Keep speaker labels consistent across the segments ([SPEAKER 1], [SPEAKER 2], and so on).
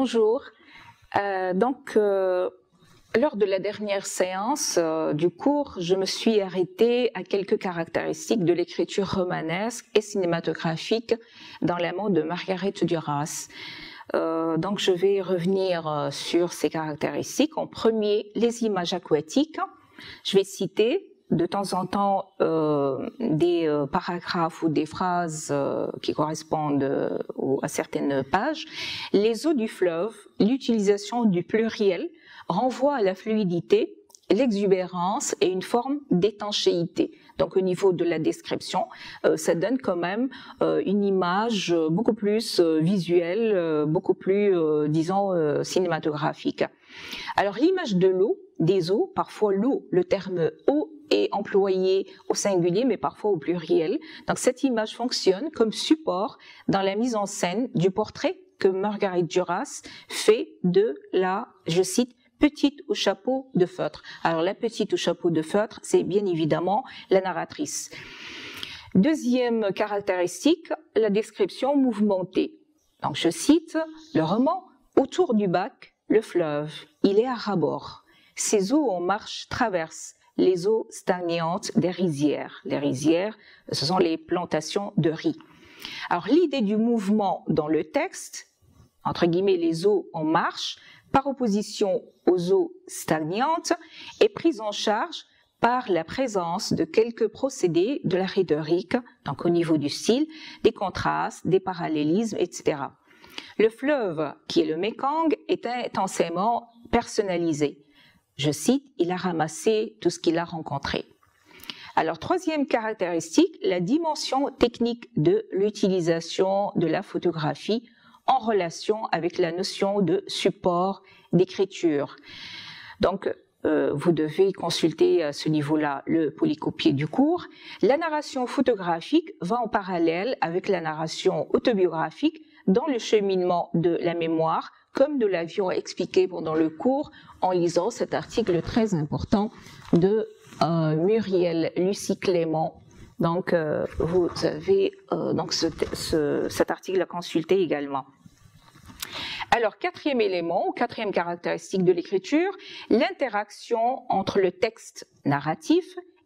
[SPEAKER 1] Bonjour. Lors de la dernière séance du cours, je me suis arrêtée à quelques caractéristiques de l'écriture romanesque et cinématographique dans l'amont de Margaret Duras. Je vais revenir sur ces caractéristiques. En premier, les images aquatiques. Je vais citer de temps en temps des paragraphes ou des phrases qui correspondent à certaines pages. Les eaux du fleuve, l'utilisation du pluriel renvoie à la fluidité, l'exubérance et une forme d'étanchéité. Donc au niveau de la description, ça donne quand même une image beaucoup plus visuelle, beaucoup plus, cinématographique. Alors l'image de l'eau, des eaux, parfois l'eau, le terme eau est employé au singulier mais parfois au pluriel. Donc cette image fonctionne comme support dans la mise en scène du portrait que Margaret Duras fait de la, je cite, petite au chapeau de feutre. Alors la petite au chapeau de feutre, c'est bien évidemment la narratrice. Deuxième caractéristique, la description mouvementée. Donc je cite le roman, autour du bac, le fleuve, il est à ras-bord. Ses eaux en marche traversent les eaux stagnantes des rizières. Les rizières, ce sont les plantations de riz. Alors l'idée du mouvement dans le texte, entre guillemets les eaux en marche, par opposition aux eaux stagnantes, est prise en charge par la présence de quelques procédés de la rhétorique, donc au niveau du style, des contrastes, des parallélismes, etc. Le fleuve, qui est le Mékong, est intensément personnalisé. Je cite, il a ramassé tout ce qu'il a rencontré. Alors, troisième caractéristique, la dimension technique de l'utilisation de la photographie en relation avec la notion de support d'écriture. Donc, vous devez consulter à ce niveau-là le polycopier du cours. La narration photographique va en parallèle avec la narration autobiographique dans le cheminement de la mémoire, comme nous l'avions expliqué pendant le cours en lisant cet article très important de Muriel Lucie Clément. Donc, vous avez cet article à consulter également. Alors, quatrième élément, ou quatrième caractéristique de l'écriture, l'interaction entre le texte narratif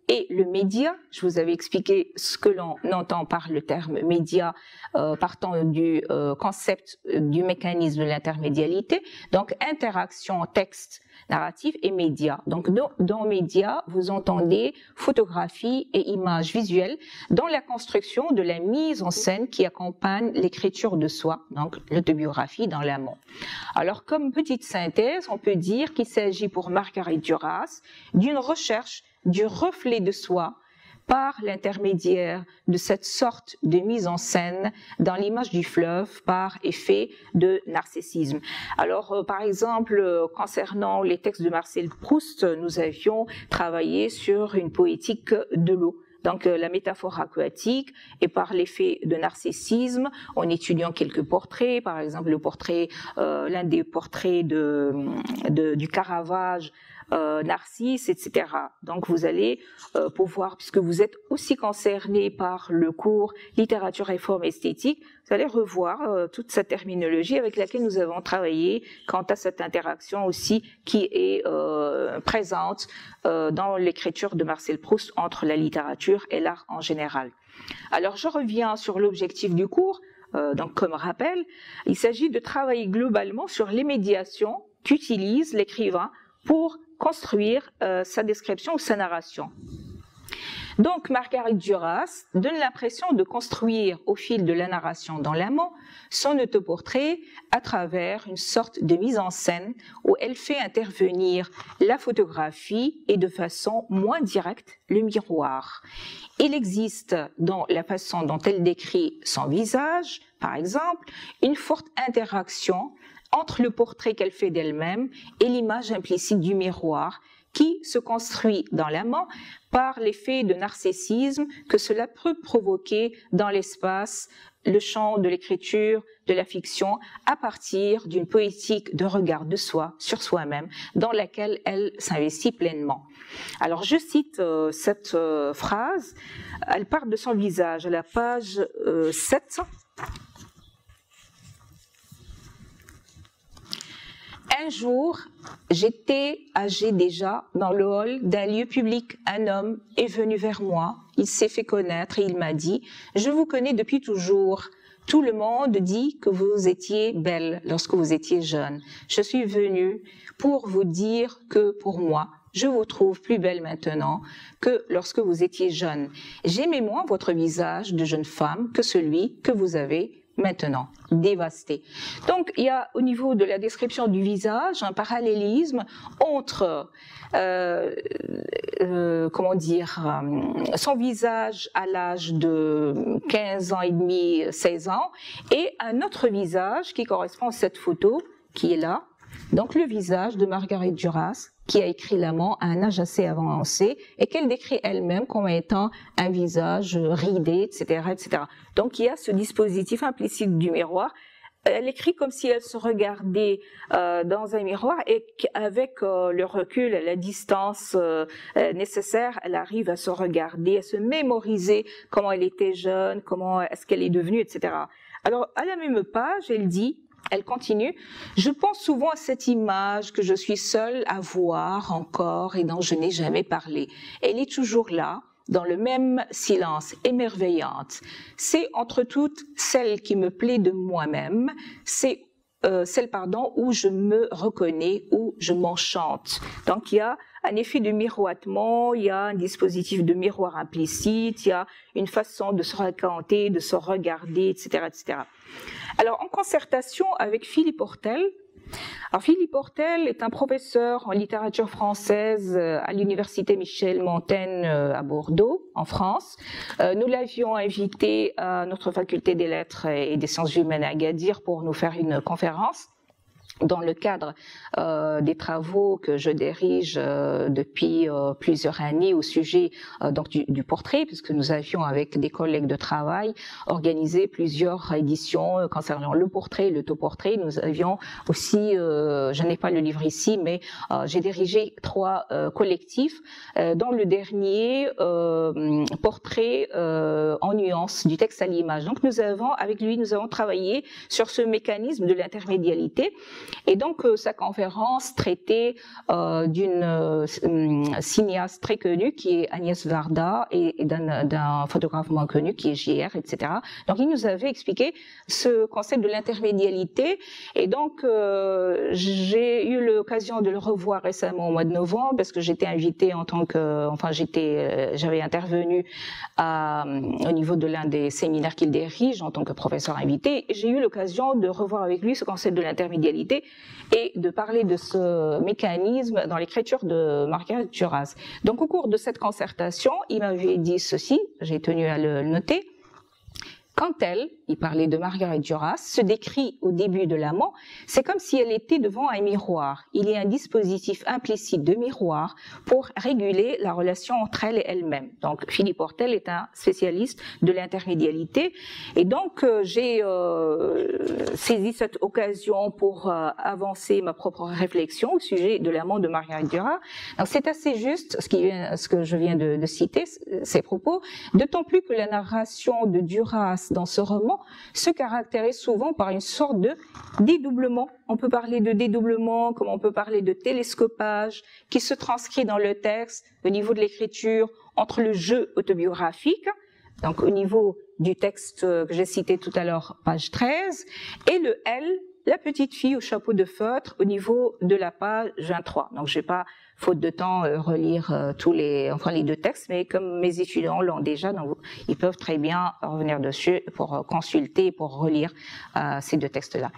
[SPEAKER 1] et le média. Je vous avais expliqué ce que l'on entend par le terme média, partant du concept du mécanisme de l'intermédialité. Donc, interaction texte narratif et média. Donc, dans média, vous entendez photographie et images visuelles dans la construction de la mise en scène qui accompagne l'écriture de soi, donc l'autobiographie dans l'amont. Alors, comme petite synthèse, on peut dire qu'il s'agit pour Margaret Duras d'une recherche du reflet de soi par l'intermédiaire de cette sorte de mise en scène dans l'image du fleuve par effet de narcissisme. Alors, par exemple, concernant les textes de Marcel Proust, nous avions travaillé sur une poétique de l'eau. Donc la métaphore aquatique et par l'effet de narcissisme, en étudiant quelques portraits, par exemple le portrait, l'un des portraits du Caravage, Narcisse, etc. Donc vous allez pouvoir, puisque vous êtes aussi concerné par le cours littérature et forme esthétique, vous allez revoir toute cette terminologie avec laquelle nous avons travaillé quant à cette interaction aussi qui est présente dans l'écriture de Marcel Proust entre la littérature et l'art en général. Alors je reviens sur l'objectif du cours. Donc comme rappel, il s'agit de travailler globalement sur les médiations qu'utilise l'écrivain pour construire sa description ou sa narration. Donc Margaret Duras donne l'impression de construire au fil de la narration dans l'amont son autoportrait à travers une sorte de mise en scène où elle fait intervenir la photographie et de façon moins directe le miroir. Il existe dans la façon dont elle décrit son visage, par exemple, une forte interaction entre le portrait qu'elle fait d'elle-même et l'image implicite du miroir qui se construit dans l'amont par l'effet de narcissisme que cela peut provoquer dans l'espace, le champ de l'écriture, de la fiction, à partir d'une poétique de regard de soi sur soi-même, dans laquelle elle s'investit pleinement. Alors je cite cette phrase, elle part de son visage à la page 7. un jour, j'étais âgée déjà dans le hall d'un lieu public. Un homme est venu vers moi, il s'est fait connaître et il m'a dit « Je vous connais depuis toujours. Tout le monde dit que vous étiez belle lorsque vous étiez jeune. Je suis venue pour vous dire que pour moi, je vous trouve plus belle maintenant que lorsque vous étiez jeune. J'aimais moins votre visage de jeune femme que celui que vous avez maintenant, dévasté. » Donc, il y a au niveau de la description du visage un parallélisme entre, comment dire, son visage à l'âge de 15 ans et demi, 16 ans, et un autre visage qui correspond à cette photo qui est là. Donc, le visage de Margaret Duras, qui a écrit l'amant à un âge assez avancé et qu'elle décrit elle-même comme étant un visage ridé, etc., etc. Donc, il y a ce dispositif implicite du miroir. Elle écrit comme si elle se regardait dans un miroir et qu'avec le recul, la distance nécessaire, elle arrive à se regarder, à se mémoriser comment elle était jeune, comment est-ce qu'elle est devenue, etc. Alors, à la même page, elle dit, elle continue, « Je pense souvent à cette image que je suis seule à voir encore et dont je n'ai jamais parlé. Elle est toujours là, dans le même silence, émerveillante. C'est entre toutes celle qui me plaît de moi-même, c'est celle où je me reconnais, où je m'enchante. » Donc il y a un effet de miroitement, il y a un dispositif de miroir implicite, il y a une façon de se raconter, de se regarder, etc., etc. Alors, en concertation avec Philippe Hortel, alors Philippe Hortel est un professeur en littérature française à l'université Michel-Montaigne à Bordeaux, en France. Nous l'avions invité à notre faculté des lettres et des sciences humaines à Agadir pour nous faire une conférence dans le cadre des travaux que je dirige depuis plusieurs années au sujet donc du portrait, puisque nous avions avec des collègues de travail organisé plusieurs éditions concernant le portrait, l'autoportrait. Nous avions aussi, je n'ai pas le livre ici, mais j'ai dirigé 3 collectifs, dont le dernier portrait en nuances du texte à l'image. Donc avec lui, nous avons travaillé sur ce mécanisme de l'intermédialité. Et donc, sa conférence traitait d'une cinéaste très connue qui est Agnès Varda et d'un photographe moins connu qui est JR, etc. Donc, il nous avait expliqué ce concept de l'intermédialité. Et donc, j'ai eu l'occasion de le revoir récemment au mois de novembre parce que j'étais invitée en tant que, j'avais intervenu au niveau de l'un des séminaires qu'il dirige en tant que professeur invité. Et j'ai eu l'occasion de revoir avec lui ce concept de l'intermédialité et de parler de ce mécanisme dans l'écriture de Margaret Duras. Donc, au cours de cette concertation, il m'avait dit ceci, j'ai tenu à le noter. Quand elle, il parlait de Margaret Duras, se décrit au début de l'amant, c'est comme si elle était devant un miroir. Il y a un dispositif implicite de miroir pour réguler la relation entre elle et elle-même. Donc, Philippe Hortel est un spécialiste de l'intermédialité. Et donc, j'ai saisi cette occasion pour avancer ma propre réflexion au sujet de l'amant de Margaret Duras. Donc, c'est assez juste ce que je viens de citer, ces propos, d'autant plus que la narration de Duras dans ce roman se caractérise souvent par une sorte de dédoublement. On peut parler de dédoublement, comme on peut parler de télescopage, qui se transcrit dans le texte au niveau de l'écriture entre le jeu autobiographique, donc au niveau du texte que j'ai cité tout à l'heure, page 13, et le L, la petite fille au chapeau de feutre, au niveau de la page 23. Donc, je vais pas, faute de temps, relire les 2 textes, mais comme mes étudiants l'ont déjà, donc ils peuvent très bien revenir dessus pour consulter, pour relire ces 2 textes-là.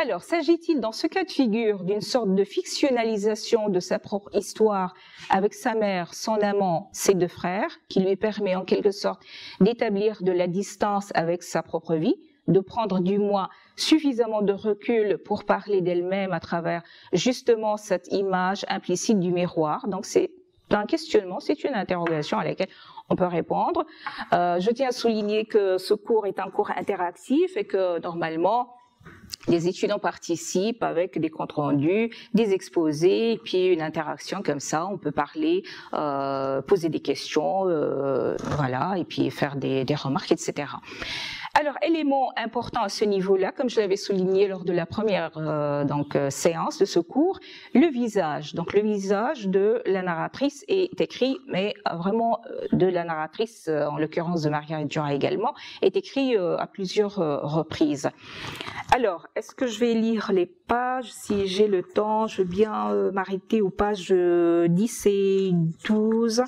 [SPEAKER 1] Alors, s'agit-il dans ce cas de figure d'une sorte de fictionnalisation de sa propre histoire avec sa mère, son amant, ses 2 frères, qui lui permet en quelque sorte d'établir de la distance avec sa propre vie, de prendre du moins suffisamment de recul pour parler d'elle-même à travers justement cette image implicite du miroir. Donc c'est un questionnement, c'est une interrogation à laquelle on peut répondre. Je tiens à souligner que ce cours est un cours interactif et que normalement les étudiants participent avec des comptes rendus, des exposés, et puis une interaction comme ça. On peut parler, poser des questions, voilà, et puis faire des remarques, etc. Alors, élément important à ce niveau-là, comme je l'avais souligné lors de la première séance de ce cours, le visage. Donc, le visage de la narratrice est écrit, mais vraiment de la narratrice, en l'occurrence de Marguerite Duras également, est écrit à plusieurs reprises. Alors, est-ce que je vais lire les pages? Si j'ai le temps, je veux bien m'arrêter aux pages 10 et 12.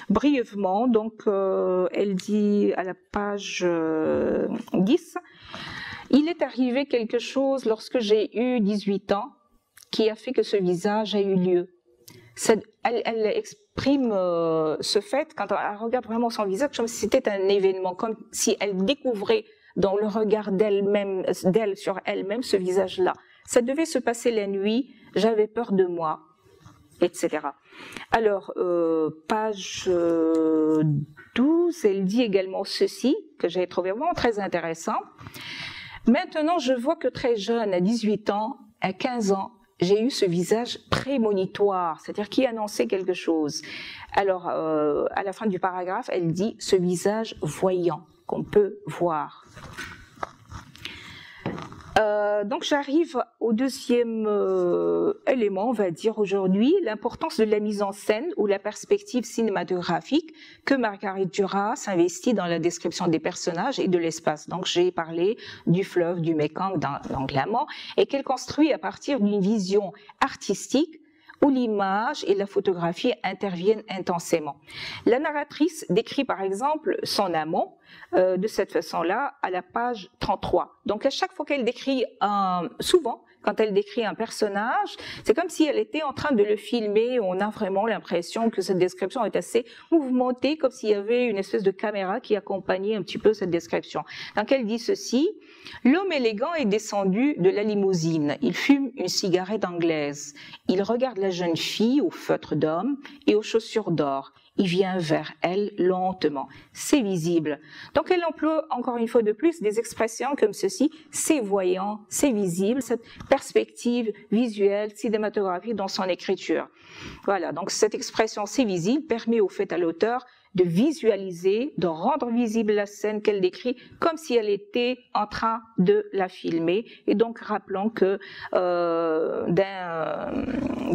[SPEAKER 1] Brièvement, donc elle dit à la page 10, « Il est arrivé quelque chose lorsque j'ai eu 18 ans qui a fait que ce visage a eu lieu. » Elle exprime ce fait, quand elle regarde vraiment son visage, comme si c'était un événement, comme si elle découvrait dans le regard d'elle sur elle-même ce visage-là. Ça devait se passer la nuit, j'avais peur de moi, etc. Alors, page 12, elle dit également ceci, que j'ai trouvé vraiment très intéressant. « Maintenant, je vois que très jeune, à 18 ans, à 15 ans, j'ai eu ce visage prémonitoire, c'est-à-dire qui annonçait quelque chose. » Alors, à la fin du paragraphe, elle dit « ce visage voyant, qu'on peut voir ». Donc j'arrive au deuxième élément, on va dire aujourd'hui, l'importance de la mise en scène ou la perspective cinématographique que Marguerite Duras s'investit dans la description des personnages et de l'espace. Donc j'ai parlé du fleuve, du Mékong, dans l'amont, et qu'elle construit à partir d'une vision artistique où l'image et la photographie interviennent intensément. La narratrice décrit par exemple son amont de cette façon-là à la page 33. Donc à chaque fois qu'elle décrit souvent, quand elle décrit un personnage, c'est comme si elle était en train de le filmer. On a vraiment l'impression que cette description est assez mouvementée, comme s'il y avait une espèce de caméra qui accompagnait un petit peu cette description. Donc elle dit ceci: « L'homme élégant est descendu de la limousine. Il fume une cigarette anglaise. Il regarde la jeune fille au feutre d'homme et aux chaussures d'or. Il vient vers elle lentement. C'est visible. » Donc elle emploie encore une fois de plus des expressions comme ceci: c'est voyant, c'est visible, cette perspective visuelle, cinématographique dans son écriture. Voilà, donc cette expression c'est visible permet au fait à l'auteur de visualiser, de rendre visible la scène qu'elle décrit comme si elle était en train de la filmer. Et donc rappelons que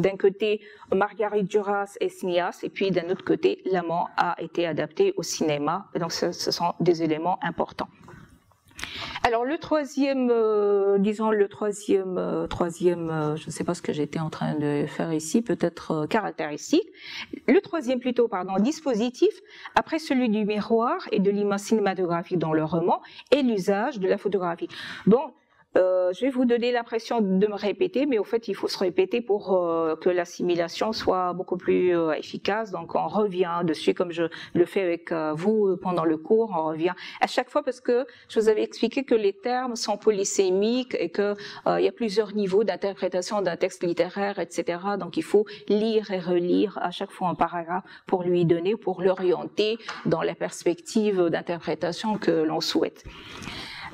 [SPEAKER 1] d'un côté Marguerite Duras est cinéaste et puis d'un autre côté l'amant a été adapté au cinéma. Et donc ce sont des éléments importants. Alors le troisième, je ne sais pas ce que j'étais en train de faire ici, peut-être caractéristique. Le troisième dispositif, après celui du miroir et de l'image cinématographique dans le roman, est l'usage de la photographie. Bon, je vais vous donner l'impression de me répéter, mais au fait, il faut se répéter pour que l'assimilation soit beaucoup plus efficace. Donc, on revient dessus, comme je le fais avec vous pendant le cours. On revient à chaque fois parce que je vous avais expliqué que les termes sont polysémiques et que il y a plusieurs niveaux d'interprétation d'un texte littéraire, etc. Donc, il faut lire et relire à chaque fois un paragraphe pour lui donner, pour l'orienter dans la perspective d'interprétation que l'on souhaite.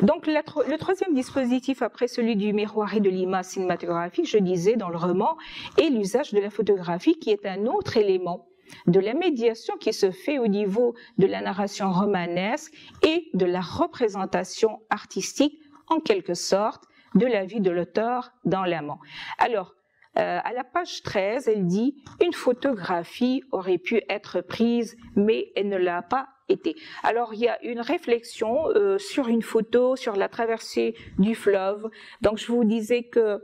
[SPEAKER 1] Donc le troisième dispositif après celui du miroir et de l'image cinématographique, je disais dans le roman, est l'usage de la photographie qui est un autre élément de la médiation qui se fait au niveau de la narration romanesque et de la représentation artistique en quelque sorte de la vie de l'auteur dans l'amont. Alors, à la page 13, elle dit « Une photographie aurait pu être prise, mais elle ne l'a pas été. » Alors, il y a une réflexion sur une photo, sur la traversée du fleuve. Donc, je vous disais que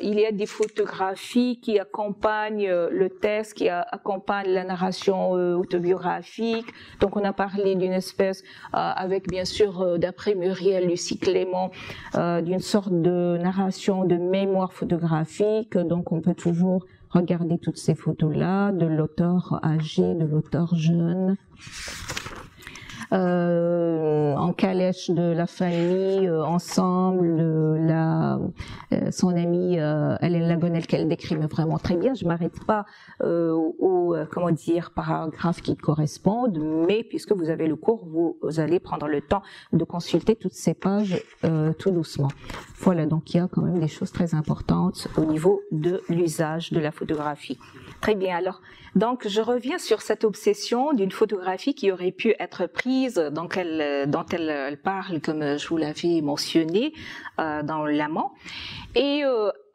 [SPEAKER 1] il y a des photographies qui accompagnent le texte, qui accompagnent la narration autobiographique. Donc, on a parlé d'une espèce, avec bien sûr, d'après Muriel Lucie Clément, d'une sorte de narration de mémoire photographique. Donc, on peut toujours regarder toutes ces photos-là, de l'auteur âgé, de l'auteur jeune, en calèche de la famille, ensemble, son amie Hélène Lagonelle qu'elle décrit vraiment très bien. Je m'arrête pas aux paragraphes qui correspondent, mais puisque vous avez le cours, vous allez prendre le temps de consulter toutes ces pages tout doucement. Voilà, donc il y a quand même des choses très importantes au niveau de l'usage de la photographie. Très bien, alors, donc je reviens sur cette obsession d'une photographie qui aurait pu être prise, dont elle parle, comme je vous l'avais mentionné, dans l'amant. Et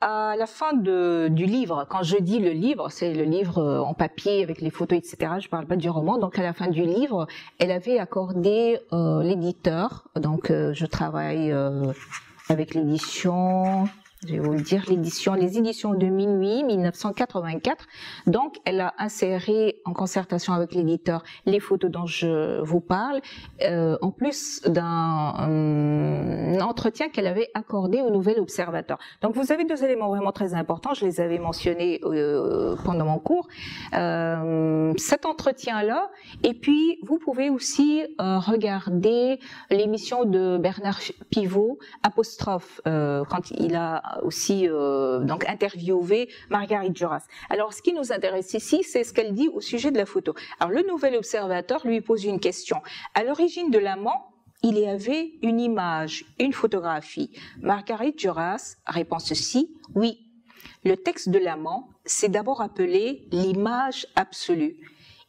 [SPEAKER 1] à la fin du livre, quand je dis le livre, c'est le livre en papier avec les photos, etc. Je parle pas du roman. Donc à la fin du livre, elle avait accordé l'éditeur. Donc je travaille avec l'édition. Je vais vous le dire, les éditions de Minuit, 1984. Donc, elle a inséré en concertation avec l'éditeur les photos dont je vous parle, en plus d'un entretien qu'elle avait accordé au Nouvel Observateur. Donc, vous avez deux éléments vraiment très importants. Je les avais mentionnés pendant mon cours. Cet entretien-là, et puis vous pouvez aussi regarder l'émission de Bernard Pivot, Apostrophe, quand il a aussi donc interviewé Marguerite Duras. Alors, ce qui nous intéresse ici, c'est ce qu'elle dit au sujet de la photo. Alors, le Nouvel Observateur lui pose une question. À l'origine de l'amant, il y avait une image, une photographie. Marguerite Duras répond ceci, oui. Le texte de l'amant, c'est d'abord appelé l'image absolue.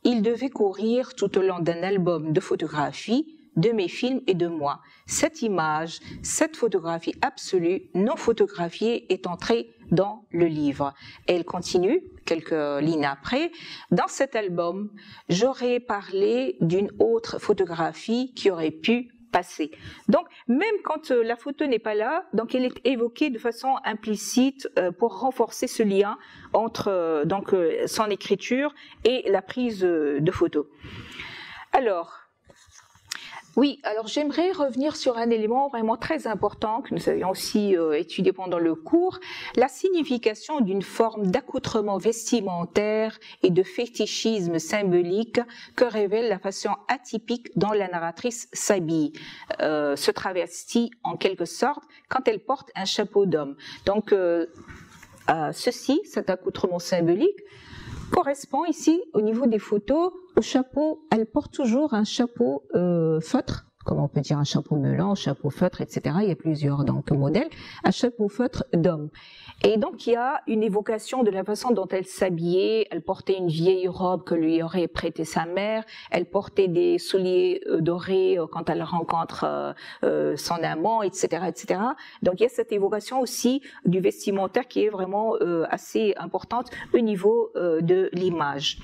[SPEAKER 1] Il devait courir tout au long d'un album de photographies, de mes films et de moi. Cette image, cette photographie absolue, non photographiée, est entrée dans le livre. Et elle continue, quelques lignes après, dans cet album, j'aurais parlé d'une autre photographie qui aurait pu passer. Donc, même quand la photo n'est pas là, donc elle est évoquée de façon implicite pour renforcer ce lien entre son écriture et la prise de photo. Alors, oui, alors j'aimerais revenir sur un élément vraiment très important que nous avions aussi étudié pendant le cours, la signification d'une forme d'accoutrement vestimentaire et de fétichisme symbolique que révèle la façon atypique dont la narratrice s'habille, se travestit en quelque sorte quand elle porte un chapeau d'homme. Donc cet accoutrement symbolique, correspond ici, au niveau des photos, au chapeau. Elle porte toujours un chapeau feutre, comme on peut dire un chapeau meulant, un chapeau feutre, etc. Il y a plusieurs modèles, un chapeau feutre d'homme. Et donc il y a une évocation de la façon dont elle s'habillait. Elle portait une vieille robe que lui aurait prêtée sa mère. Elle portait des souliers dorés quand elle rencontre son amant, etc., etc. Donc il y a cette évocation aussi du vestimentaire qui est vraiment assez importante au niveau de l'image.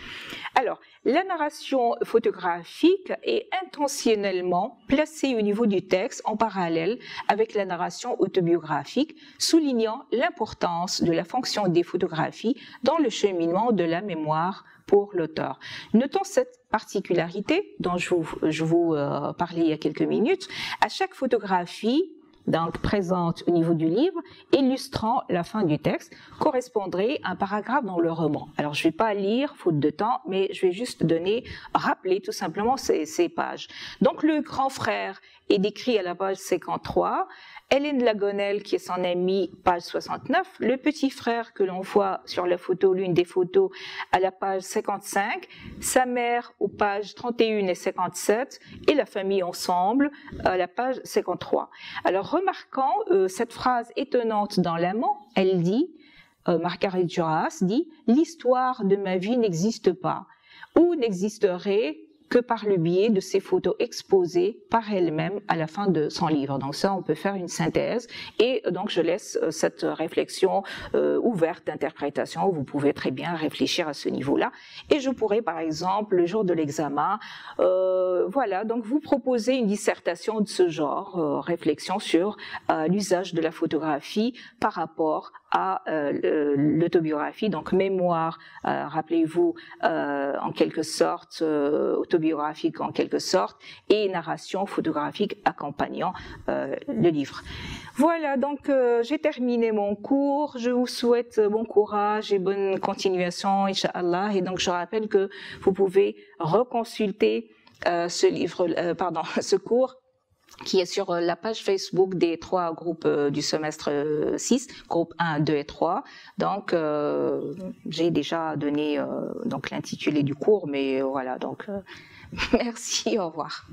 [SPEAKER 1] Alors, la narration photographique est intentionnellement placée au niveau du texte en parallèle avec la narration autobiographique, soulignant l'importance de la fonction des photographies dans le cheminement de la mémoire pour l'auteur. Notons cette particularité dont je vous parlais il y a quelques minutes. À chaque photographie, donc présente au niveau du livre, illustrant la fin du texte, correspondrait à un paragraphe dans le roman. Alors, je ne vais pas lire, faute de temps, mais je vais juste rappeler tout simplement ces pages. Donc, le grand frère est décrit à la page 53, Hélène Lagonelle, qui est son amie, page 69, le petit frère que l'on voit sur la photo, l'une des photos, à la page 55, sa mère aux pages 31 et 57, et la famille ensemble à la page 53. Alors, remarquant cette phrase étonnante dans l'amant, elle dit, Marguerite Duras dit, « L'histoire de ma vie n'existe pas, ou n'existerait que par le biais de ces photos exposées par elle-même à la fin de son livre. » Donc ça, on peut faire une synthèse, et donc je laisse cette réflexion ouverte d'interprétation. Vous pouvez très bien réfléchir à ce niveau-là, et je pourrais par exemple, le jour de l'examen, voilà, donc vous proposer une dissertation de ce genre, réflexion sur l'usage de la photographie par rapport à l'autobiographie, donc mémoire, rappelez-vous, en quelque sorte, autobiographique en quelque sorte, et narration photographique accompagnant le livre. Voilà, donc j'ai terminé mon cours. Je vous souhaite bon courage et bonne continuation, Inch'Allah. Et donc je rappelle que vous pouvez reconsulter ce cours qui est sur la page Facebook des 3 groupes du semestre 6, groupe 1, 2 et 3. Donc, j'ai déjà donné donc l'intitulé du cours, mais voilà, donc merci, au revoir.